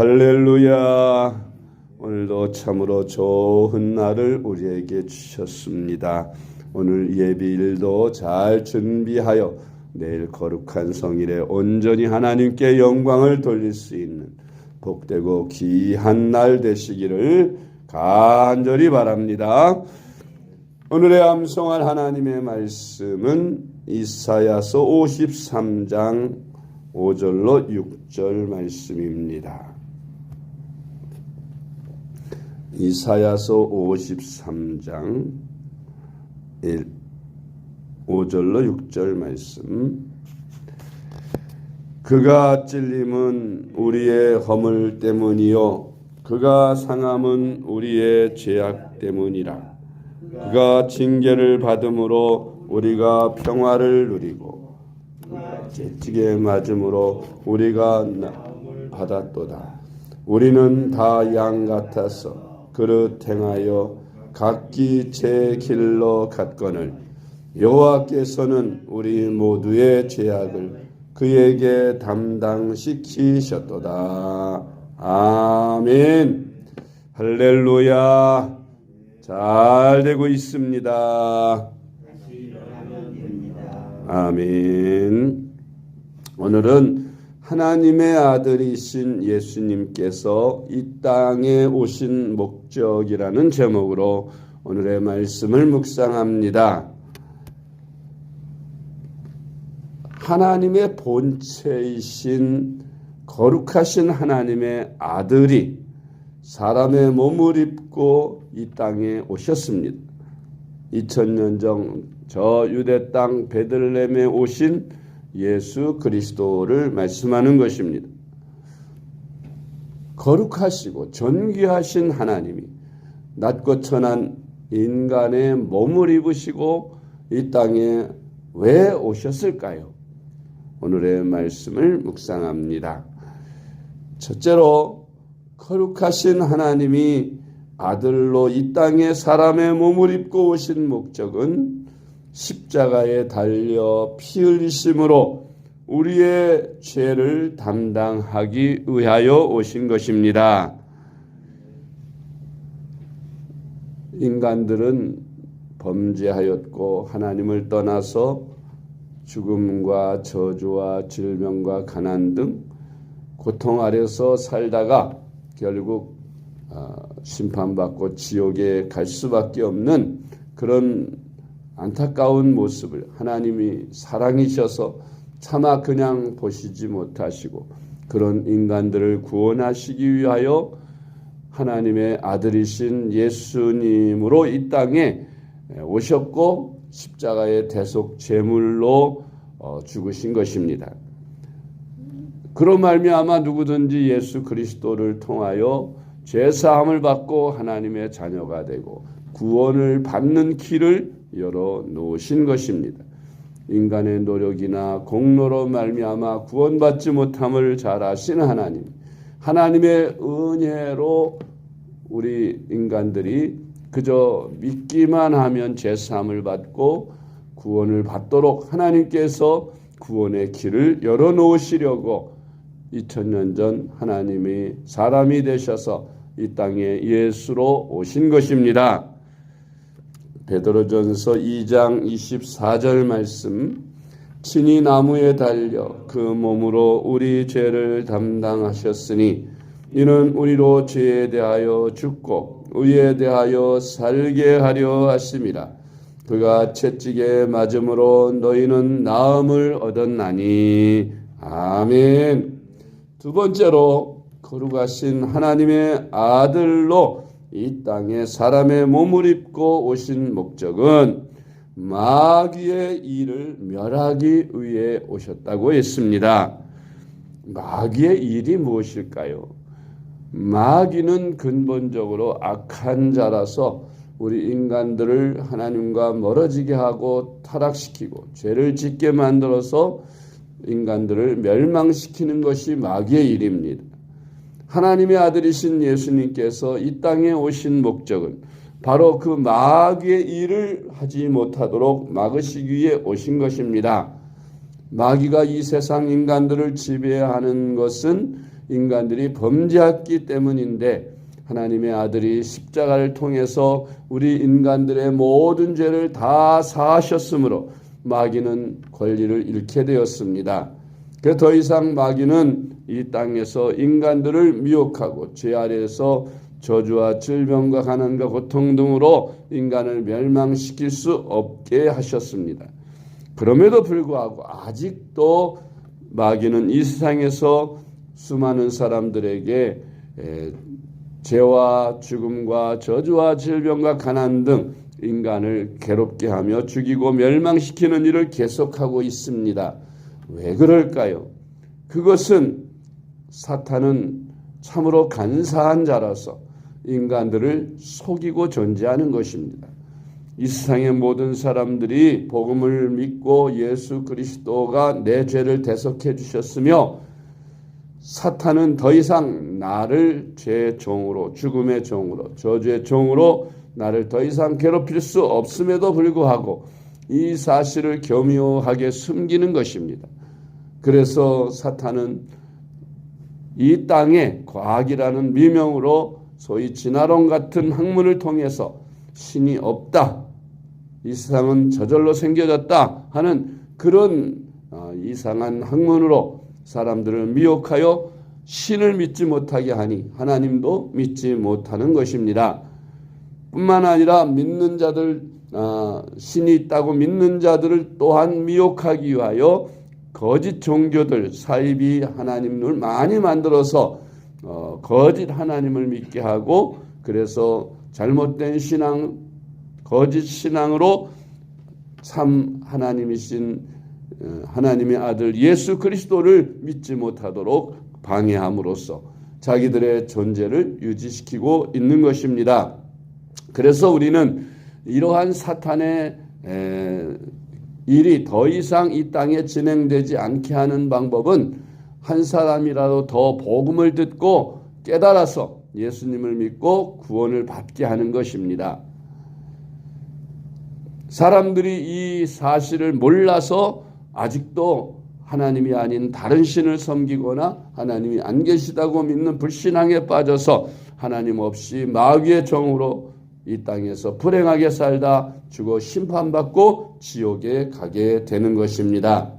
할렐루야. 오늘도 참으로 좋은 날을 우리에게 주셨습니다. 오늘 예비일도 잘 준비하여 내일 거룩한 성일에 온전히 하나님께 영광을 돌릴 수 있는 복되고 귀한 날 되시기를 간절히 바랍니다. 오늘의 암송할 하나님의 말씀은 이사야서 53장 5절로 6절 말씀입니다. 이사야서 53장 5절로 6절 말씀. 그가 찔림은 우리의 허물 때문이요 그가 상함은 우리의 죄악 때문이라. 그가 징계를 받음으로 우리가 평화를 누리고 채찍에 맞음으로 우리가 받았도다. 우리는 다 양 같아서 그릇 행하여 각기 제 길로 갔거늘 여호와께서는 우리 모두의 죄악을 그에게 담당시키셨도다. 아멘. 할렐루야. 잘 되고 있습니다. 아멘. 오늘은 하나님의 아들이신 예수님께서 이 땅에 오신 목적이라는 제목으로 오늘의 말씀을 묵상합니다. 하나님의 본체이신 거룩하신 하나님의 아들이 사람의 몸을 입고 이 땅에 오셨습니다. 2000년 전 저 유대 땅 베들레헴에 오신 예수 그리스도를 말씀하는 것입니다. 거룩하시고 존귀하신 하나님이 낮고 천한 인간의 몸을 입으시고 이 땅에 왜 오셨을까요? 오늘의 말씀을 묵상합니다. 첫째로 거룩하신 하나님이 아들로 이 땅에 사람의 몸을 입고 오신 목적은 십자가에 달려 피 흘리심으로 우리의 죄를 담당하기 위하여 오신 것입니다. 인간들은 범죄하였고 하나님을 떠나서 죽음과 저주와 질병과 가난 등 고통 아래서 살다가 결국 심판받고 지옥에 갈 수밖에 없는 그런 안타까운 모습을 하나님이 사랑이셔서 차마 그냥 보시지 못하시고 그런 인간들을 구원하시기 위하여 하나님의 아들이신 예수님으로 이 땅에 오셨고 십자가의 대속 제물로 죽으신 것입니다. 그로 말미암아 누구든지 예수 그리스도를 통하여 죄사함을 받고 하나님의 자녀가 되고 구원을 받는 길을 열어 놓으신 것입니다. 인간의 노력이나 공로로 말미암아 구원받지 못함을 잘 아시는 하나님, 하나님의 은혜로 우리 인간들이 그저 믿기만 하면 죄사함을 받고 구원을 받도록 하나님께서 구원의 길을 열어 놓으시려고 2000년 전 하나님이 사람이 되셔서 이 땅에 예수로 오신 것입니다. 베드로전서 2장 24절 말씀. 친히 나무에 달려 그 몸으로 우리 죄를 담당하셨으니 이는 우리로 죄에 대하여 죽고 의에 대하여 살게 하려 하심이라. 그가 채찍에 맞음으로 너희는 나음을 얻었나니. 아멘. 두 번째로 거룩하신 하나님의 아들로 이 땅에 사람의 몸을 입고 오신 목적은 마귀의 일을 멸하기 위해 오셨다고 했습니다. 마귀의 일이 무엇일까요? 마귀는 근본적으로 악한 자라서 우리 인간들을 하나님과 멀어지게 하고 타락시키고 죄를 짓게 만들어서 인간들을 멸망시키는 것이 마귀의 일입니다. 하나님의 아들이신 예수님께서 이 땅에 오신 목적은 바로 그 마귀의 일을 하지 못하도록 막으시기 위해 오신 것입니다. 마귀가 이 세상 인간들을 지배하는 것은 인간들이 범죄했기 때문인데 하나님의 아들이 십자가를 통해서 우리 인간들의 모든 죄를 다 사하셨으므로 마귀는 권리를 잃게 되었습니다. 그 더 이상 마귀는 이 땅에서 인간들을 미혹하고 죄 아래에서 저주와 질병과 가난과 고통 등으로 인간을 멸망시킬 수 없게 하셨습니다. 그럼에도 불구하고 아직도 마귀는 이 세상에서 수많은 사람들에게 죄와 죽음과 저주와 질병과 가난 등 인간을 괴롭게 하며 죽이고 멸망시키는 일을 계속하고 있습니다. 왜 그럴까요? 그것은 사탄은 참으로 간사한 자라서 인간들을 속이고 존재하는 것입니다. 이 세상의 모든 사람들이 복음을 믿고 예수 그리스도가 내 죄를 대속해 주셨으며 사탄은 더 이상 나를 죄의 종으로, 죽음의 종으로, 저주의 종으로 나를 더 이상 괴롭힐 수 없음에도 불구하고 이 사실을 교묘하게 숨기는 것입니다. 그래서 사탄은 이 땅에 과학이라는 미명으로 소위 진화론 같은 학문을 통해서 신이 없다, 이 세상은 저절로 생겨졌다 하는 그런 이상한 학문으로 사람들을 미혹하여 신을 믿지 못하게 하니 하나님도 믿지 못하는 것입니다. 뿐만 아니라 믿는 자들, 신이 있다고 믿는 자들을 또한 미혹하기 위하여 거짓 종교들, 사이비 하나님을 많이 만들어서 거짓 하나님을 믿게 하고, 그래서 잘못된 신앙, 거짓 신앙으로 참 하나님이신 하나님의 아들 예수 그리스도를 믿지 못하도록 방해함으로써 자기들의 존재를 유지시키고 있는 것입니다. 그래서 우리는 이러한 사탄의 일이 더 이상 이 땅에 진행되지 않게 하는 방법은 한 사람이라도 더 복음을 듣고 깨달아서 예수님을 믿고 구원을 받게 하는 것입니다. 사람들이 이 사실을 몰라서 아직도 하나님이 아닌 다른 신을 섬기거나 하나님이 안 계시다고 믿는 불신앙에 빠져서 하나님 없이 마귀의 종으로 이 땅에서 불행하게 살다 죽어 심판받고 지옥에 가게 되는 것입니다.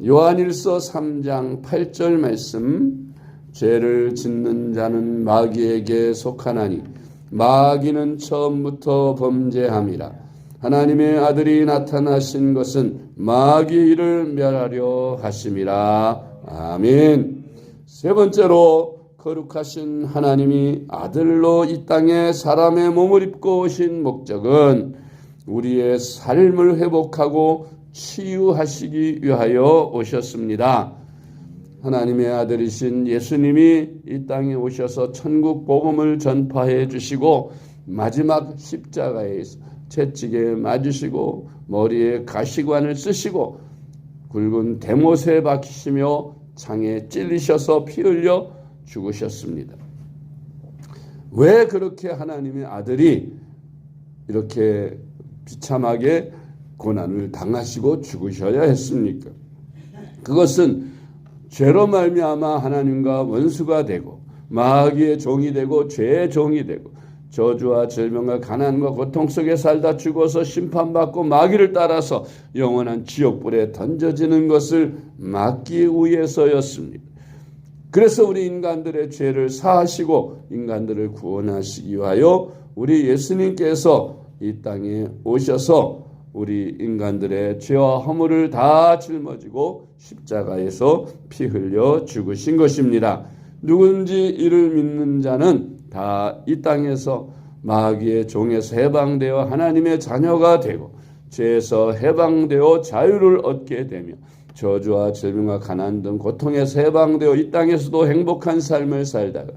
요한일서 3장 8절 말씀, 죄를 짓는 자는 마귀에게 속하나니 마귀는 처음부터 범죄함이라. 하나님의 아들이 나타나신 것은 마귀의 일을 멸하려 하심이라. 아멘. 세 번째로 거룩하신 하나님이 아들로 이 땅에 사람의 몸을 입고 오신 목적은 우리의 삶을 회복하고 치유하시기 위하여 오셨습니다. 하나님의 아들이신 예수님이 이 땅에 오셔서 천국 복음을 전파해 주시고 마지막 십자가에서 채찍에 맞으시고 머리에 가시관을 쓰시고 굵은 대못에 박히시며 창에 찔리셔서 피 흘려 죽으셨습니다. 왜 그렇게 하나님의 아들이 이렇게 비참하게 고난을 당하시고 죽으셔야 했습니까? 그것은 죄로 말미암아 하나님과 원수가 되고 마귀의 종이 되고 죄의 종이 되고 저주와 절망과 가난과 고통 속에 살다 죽어서 심판받고 마귀를 따라서 영원한 지옥불에 던져지는 것을 막기 위해서였습니다. 그래서 우리 인간들의 죄를 사하시고 인간들을 구원하시기 위하여 우리 예수님께서 이 땅에 오셔서 우리 인간들의 죄와 허물을 다 짊어지고 십자가에서 피 흘려 죽으신 것입니다. 누군지 이를 믿는 자는 다 이 땅에서 마귀의 종에서 해방되어 하나님의 자녀가 되고 죄에서 해방되어 자유를 얻게 되며 저주와 질병과 가난 등 고통에서 해방되어 이 땅에서도 행복한 삶을 살다가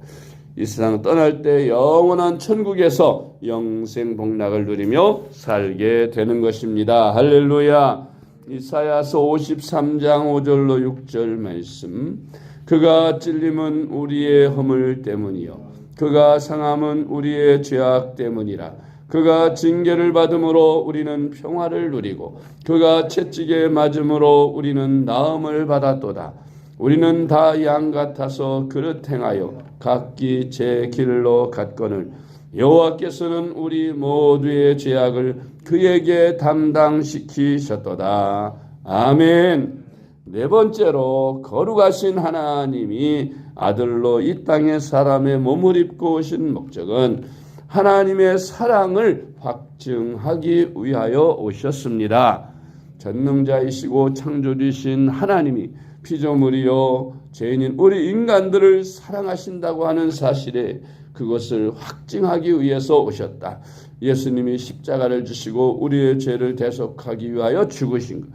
이 세상을 떠날 때 영원한 천국에서 영생 복락을 누리며 살게 되는 것입니다. 할렐루야. 이사야서 53장 5절로 6절 말씀. 그가 찔림은 우리의 허물 때문이요 그가 상함은 우리의 죄악 때문이라. 그가 징계를 받음으로 우리는 평화를 누리고 그가 채찍에 맞음으로 우리는 나음을 받았도다. 우리는 다 양 같아서 그릇 행하여 각기 제 길로 갔거늘 여호와께서는 우리 모두의 죄악을 그에게 담당시키셨도다. 아멘. 네 번째로 거룩하신 하나님이 아들로 이 땅에 사람의 몸을 입고 오신 목적은 하나님의 사랑을 확증하기 위하여 오셨습니다. 전능자이시고 창조주이신 하나님이 피조물이요 죄인인 우리 인간들을 사랑하신다고 하는 사실에 그것을 확증하기 위해서 오셨다. 예수님이 십자가를 지시고 우리의 죄를 대속하기 위하여 죽으신 것.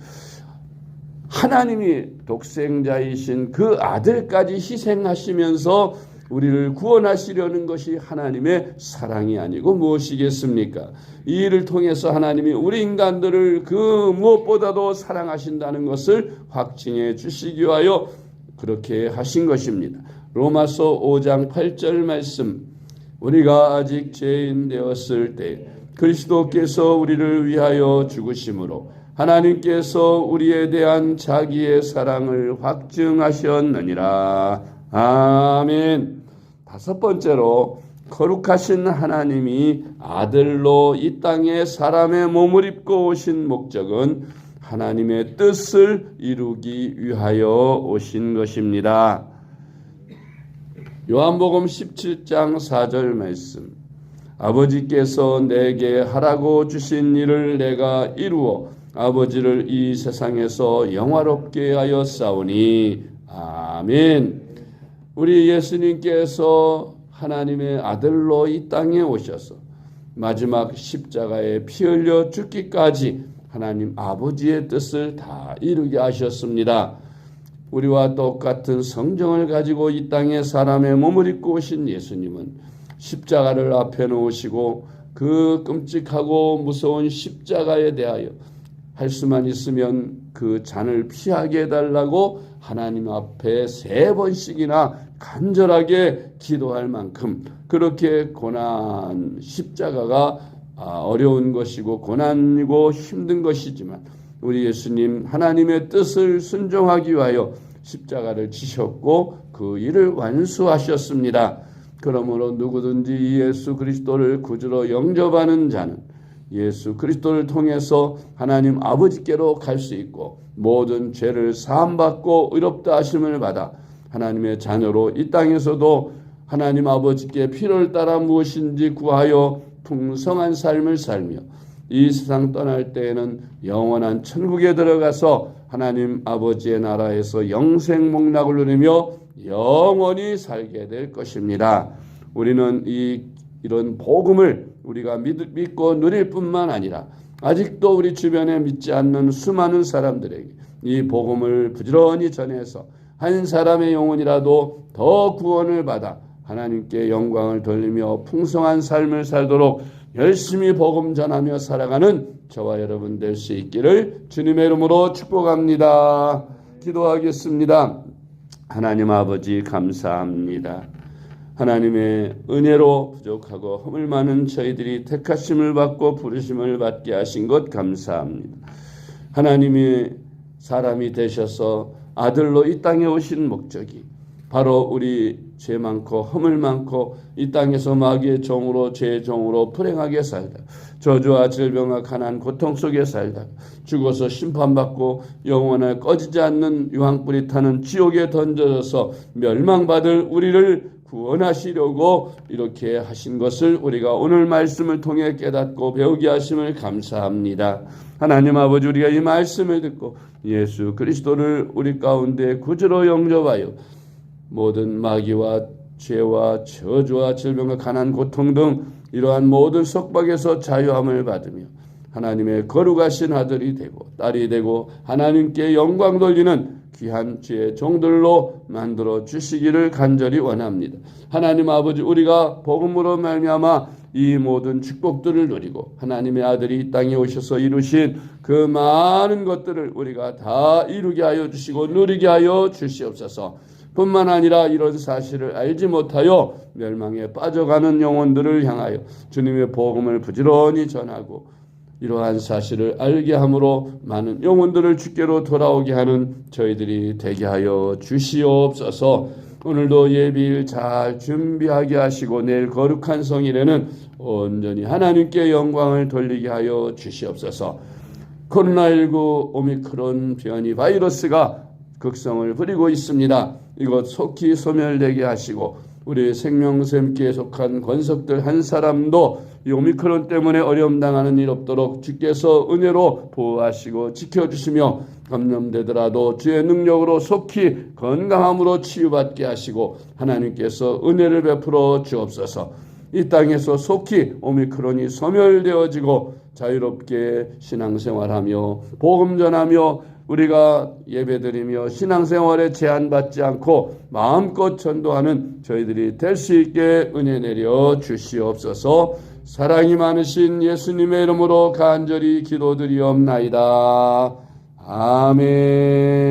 하나님이 독생자이신 그 아들까지 희생하시면서 우리를 구원하시려는 것이 하나님의 사랑이 아니고 무엇이겠습니까? 이 일을 통해서 하나님이 우리 인간들을 그 무엇보다도 사랑하신다는 것을 확증해 주시기 위하여 그렇게 하신 것입니다. 로마서 5장 8절 말씀, 우리가 아직 죄인 되었을 때 그리스도께서 우리를 위하여 죽으심으로 하나님께서 우리에 대한 자기의 사랑을 확증하셨느니라. 아멘. 다섯 번째로 거룩하신 하나님이 아들로 이 땅에 사람의 몸을 입고 오신 목적은 하나님의 뜻을 이루기 위하여 오신 것입니다. 요한복음 17장 4절 말씀, 아버지께서 내게 하라고 주신 일을 내가 이루어 아버지를 이 세상에서 영화롭게 하여 싸우니. 아멘. 우리 예수님께서 하나님의 아들로 이 땅에 오셔서 마지막 십자가에 피 흘려 죽기까지 하나님 아버지의 뜻을 다 이루게 하셨습니다. 우리와 똑같은 성정을 가지고 이 땅에 사람의 몸을 입고 오신 예수님은 십자가를 앞에 놓으시고 그 끔찍하고 무서운 십자가에 대하여 할 수만 있으면 그 잔을 피하게 해달라고 하나님 앞에 3번씩이나 간절하게 기도할 만큼 그렇게 고난, 십자가가 어려운 것이고 고난이고 힘든 것이지만 우리 예수님 하나님의 뜻을 순종하기 위하여 십자가를 지셨고 그 일을 완수하셨습니다. 그러므로 누구든지 예수 그리스도를 구주로 영접하는 자는 예수 그리스도를 통해서 하나님 아버지께로 갈 수 있고 모든 죄를 사함받고 의롭다 하심을 받아 하나님의 자녀로 이 땅에서도 하나님 아버지께 필요를 따라 무엇인지 구하여 풍성한 삶을 살며 이 세상 떠날 때에는 영원한 천국에 들어가서 하나님 아버지의 나라에서 영생 복락을 누리며 영원히 살게 될 것입니다. 우리는 이런 복음을 우리가 믿고 누릴 뿐만 아니라 아직도 우리 주변에 믿지 않는 수많은 사람들에게 이 복음을 부지런히 전해서 한 사람의 영혼이라도 더 구원을 받아 하나님께 영광을 돌리며 풍성한 삶을 살도록 열심히 복음 전하며 살아가는 저와 여러분 될 수 있기를 주님의 이름으로 축복합니다. 기도하겠습니다. 하나님 아버지 감사합니다. 하나님의 은혜로 부족하고 허물 많은 저희들이 택하심을 받고 부르심을 받게 하신 것 감사합니다. 하나님이 사람이 되셔서 아들로 이 땅에 오신 목적이 바로 우리 죄 많고 허물 많고 이 땅에서 마귀의 종으로 죄의 종으로 불행하게 살다 저주와 질병과 가난 고통 속에 살다 죽어서 심판받고 영원히 꺼지지 않는 유황불이 타는 지옥에 던져져서 멸망받을 우리를 구원하시려고 이렇게 하신 것을 우리가 오늘 말씀을 통해 깨닫고 배우게 하심을 감사합니다. 하나님 아버지, 우리가 이 말씀을 듣고 예수 그리스도를 우리 가운데 구주로 영접하여 모든 마귀와 죄와 저주와 질병과 가난 고통 등 이러한 모든 속박에서 자유함을 받으며 하나님의 거룩하신 아들이 되고 딸이 되고 하나님께 영광 돌리는 귀한 주의 종들로 만들어 주시기를 간절히 원합니다. 하나님 아버지, 우리가 복음으로 말미암아 이 모든 축복들을 누리고 하나님의 아들이 이 땅에 오셔서 이루신 그 많은 것들을 우리가 다 이루게 하여 주시고 누리게 하여 주시옵소서. 뿐만 아니라 이런 사실을 알지 못하여 멸망에 빠져가는 영혼들을 향하여 주님의 복음을 부지런히 전하고 이러한 사실을 알게 함으로 많은 영혼들을 주께로 돌아오게 하는 저희들이 되게 하여 주시옵소서. 오늘도 예비일 잘 준비하게 하시고 내일 거룩한 성일에는 온전히 하나님께 영광을 돌리게 하여 주시옵소서. 코로나19 오미크론 변이 바이러스가 극성을 부리고 있습니다. 이것 속히 소멸되게 하시고 우리 생명샘기에 속한 권석들 한 사람도 이 오미크론 때문에 어려움 당하는 일 없도록 주께서 은혜로 보호하시고 지켜주시며 감염되더라도 주의 능력으로 속히 건강함으로 치유받게 하시고 하나님께서 은혜를 베풀어 주옵소서. 이 땅에서 속히 오미크론이 소멸되어지고 자유롭게 신앙생활하며 복음 전하며 우리가 예배드리며 신앙생활에 제한받지 않고 마음껏 전도하는 저희들이 될 수 있게 은혜 내려 주시옵소서. 사랑이 많으신 예수님의 이름으로 간절히 기도드리옵나이다. 아멘.